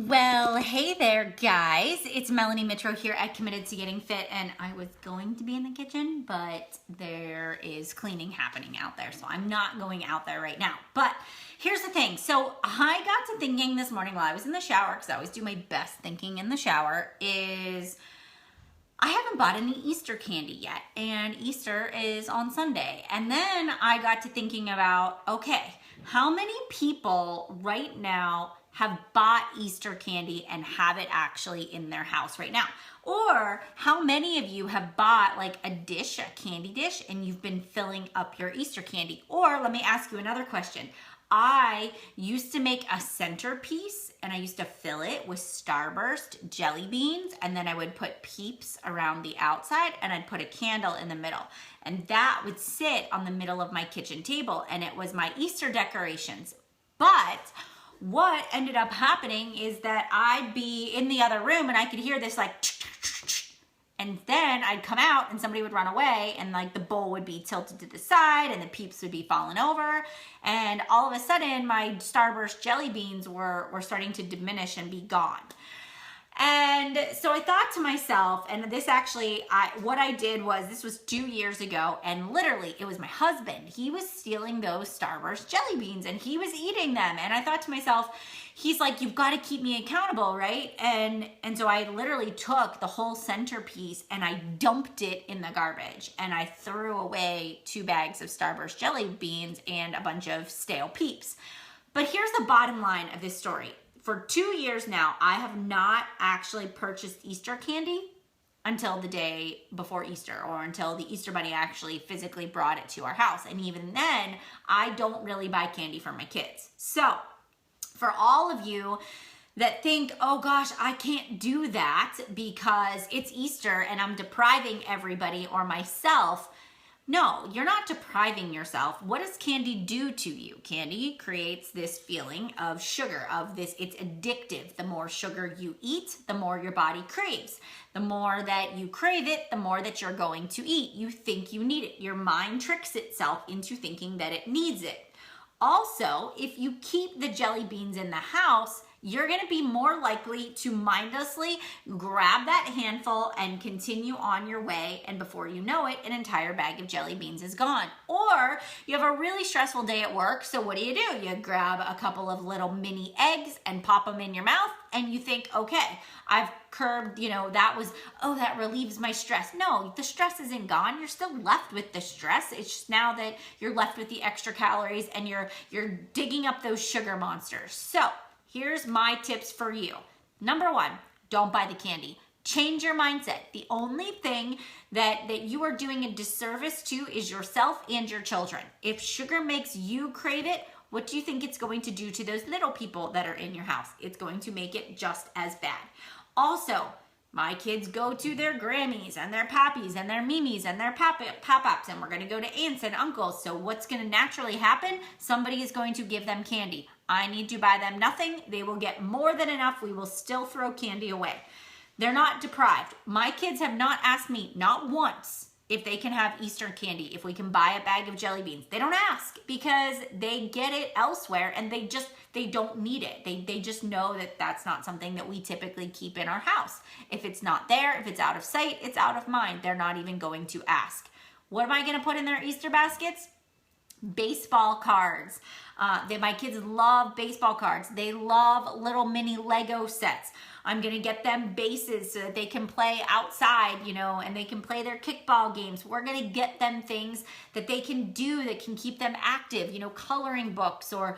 Well, hey there, guys. It's Melanie Mitro here at Committed to Getting Fit, and I was going to be in the kitchen, but there is cleaning happening out there, so I'm not going out there right now. But here's the thing. So I got to thinking this morning while I was in the shower, because I always do my best thinking in the shower, is I haven't bought any Easter candy yet, and Easter is on Sunday. And then I got to thinking about, okay, how many people right now have bought Easter candy and have it actually in their house right now? Or how many of you have bought like a dish, a candy dish, and you've been filling up your Easter candy? Or let me ask you another question. I used to make a centerpiece and I used to fill it with Starburst jelly beans, and then I would put Peeps around the outside and I'd put a candle in the middle. And that would sit on the middle of my kitchen table and it was my Easter decorations. But what ended up happening is that I'd be in the other room and I could hear this like, and then I'd come out and somebody would run away and like the bowl would be tilted to the side and the Peeps would be falling over. And all of a sudden my Starburst jelly beans were starting to diminish and be gone. And so I thought to myself, and this actually, what I did was, this was 2 years ago, and literally it was my husband. He was stealing those Starburst jelly beans and he was eating them. And I thought to myself, he's like, you've got to keep me accountable, right? And so I literally took the whole centerpiece and I dumped it in the garbage. And I threw away 2 bags of Starburst jelly beans and a bunch of stale Peeps. But here's the bottom line of this story. For 2 years now, I have not actually purchased Easter candy until the day before Easter, or until the Easter Bunny actually physically brought it to our house. And even then, I don't really buy candy for my kids. So for all of you that think, oh gosh, I can't do that because it's Easter and I'm depriving everybody or myself, no, you're not depriving yourself. What does candy do to you? Candy creates this feeling of sugar, of this, it's addictive. The more sugar you eat, the more your body craves. The more that you crave it, the more that you're going to eat. You think you need it. Your mind tricks itself into thinking that it needs it. Also, if you keep the jelly beans in the house, you're going to be more likely to mindlessly grab that handful and continue on your way, and before you know it, an entire bag of jelly beans is gone. Or you have a really stressful day at work, so what do? You grab a couple of little mini eggs and pop them in your mouth, and you think, okay, I've curbed, that relieves my stress. No, the stress isn't gone. You're still left with the stress. It's just now that you're left with the extra calories and you're digging up those sugar monsters. So here's my tips for you. Number 1, don't buy the candy. Change your mindset. The only thing that you are doing a disservice to is yourself and your children. If sugar makes you crave it, what do you think it's going to do to those little people that are in your house? It's going to make it just as bad. Also, my kids go to their Grammys and their Pappies and their Mimis and their Pop-Ups, and we're going to go to aunts and uncles. So what's going to naturally happen? Somebody is going to give them candy. I need to buy them nothing. They will get more than enough. We will still throw candy away. They're not deprived. My kids have not asked me, not once, if they can have Easter candy, if we can buy a bag of jelly beans. They don't ask because they get it elsewhere and they don't need it. They just know that that's not something that we typically keep in our house. If it's not there, if it's out of sight, it's out of mind. They're not even going to ask. What am I going to put in their Easter baskets? Baseball cards. My kids love baseball cards. They love little mini Lego sets. I'm going to get them bases so that they can play outside, and they can play their kickball games. We're going to get them things that they can do that can keep them active, coloring books or,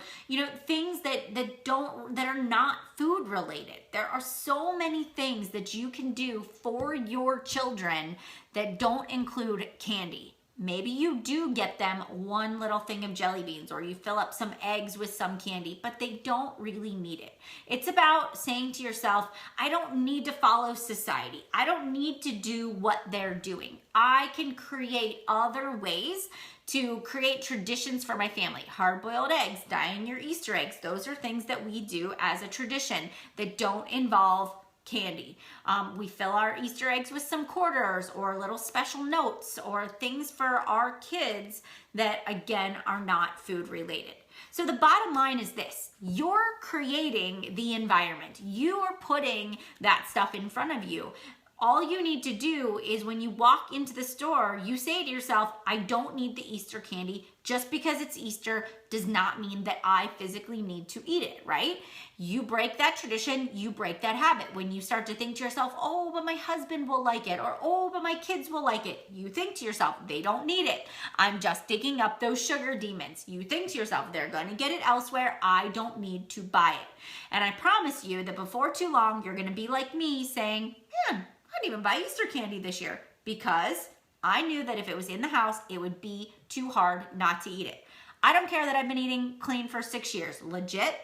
things that are not food related. There are so many things that you can do for your children that don't include candy. Maybe you do get them one little thing of jelly beans, or you fill up some eggs with some candy, but they don't really need it. It's about saying to yourself, I don't need to follow society. I don't need to do what they're doing. I can create other ways to create traditions for my family. Hard-boiled eggs, dyeing your Easter eggs. Those are things that we do as a tradition that don't involve candy. We fill our Easter eggs with some quarters or little special notes or things for our kids that, again, are not food related. So the bottom line is this: you're creating the environment. You are putting that stuff in front of you. All you need to do is when you walk into the store, you say to yourself, I don't need the Easter candy. Just because it's Easter does not mean that I physically need to eat it, right? You break that tradition, you break that habit. When you start to think to yourself, oh, but my husband will like it, or oh, but my kids will like it, you think to yourself, they don't need it. I'm just digging up those sugar demons. You think to yourself, they're gonna get it elsewhere. I don't need to buy it. And I promise you that before too long, you're gonna be like me saying, I didn't even buy Easter candy this year because I knew that if it was in the house, it would be too hard not to eat it. I don't care that I've been eating clean for 6 years. Legit,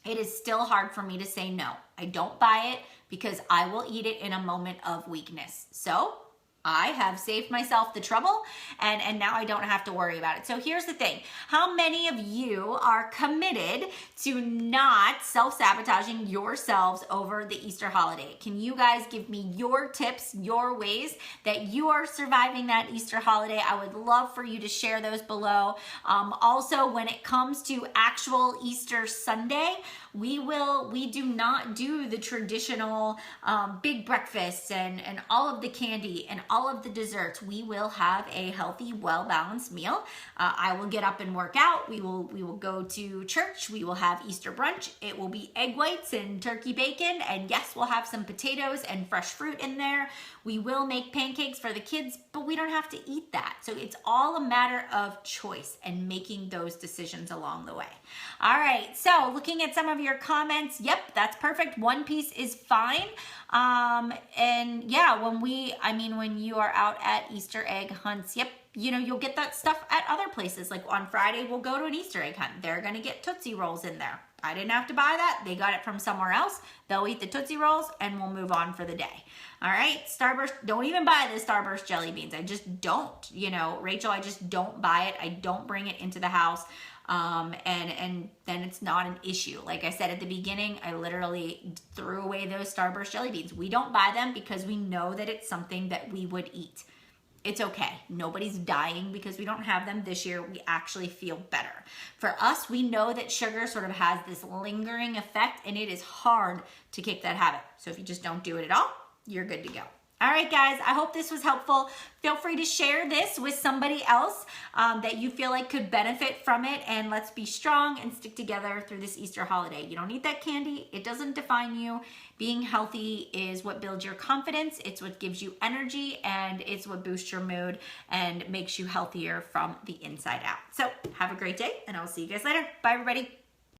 it is still hard for me to say no. I don't buy it because I will eat it in a moment of weakness. So I have saved myself the trouble and now I don't have to worry about it. So here's the thing. How many of you are committed to not self-sabotaging yourselves over the Easter holiday? Can you guys give me your tips, your ways that you are surviving that Easter holiday? I would love for you to share those below. Also, when it comes to actual Easter Sunday, we do not do the traditional big breakfasts and all of the candy and all of the desserts. We will have a healthy, well-balanced meal. I will get up and work out. We will go to church. We will have Easter brunch. It will be egg whites and turkey bacon. And yes, we'll have some potatoes and fresh fruit in there. We will make pancakes for the kids, but we don't have to eat that. So it's all a matter of choice and making those decisions along the way. All right, so looking at some of your comments, yep, that's perfect. One piece is fine. And yeah, when you are out at Easter egg hunts, yep, you'll get that stuff at other places. Like on Friday, we'll go to an Easter egg hunt. They're gonna get Tootsie Rolls in there. I didn't have to buy that. They got it from somewhere else. They'll eat the Tootsie Rolls and we'll move on for the day. All right, Starburst, don't even buy the Starburst jelly beans. I just don't, Rachel, I just don't buy it. I don't bring it into the house. And then it's not an issue. Like I said at the beginning, I literally threw away those Starburst jelly beans. We don't buy them because we know that it's something that we would eat. It's okay. Nobody's dying because we don't have them this year. We actually feel better. For us, we know that sugar sort of has this lingering effect and it is hard to kick that habit. So if you just don't do it at all, you're good to go. All right, guys, I hope this was helpful. Feel free to share this with somebody else that you feel like could benefit from it, and let's be strong and stick together through this Easter holiday. You don't need that candy. It doesn't define you. Being healthy is what builds your confidence. It's what gives you energy, and it's what boosts your mood and makes you healthier from the inside out. So have a great day, and I'll see you guys later. Bye, everybody.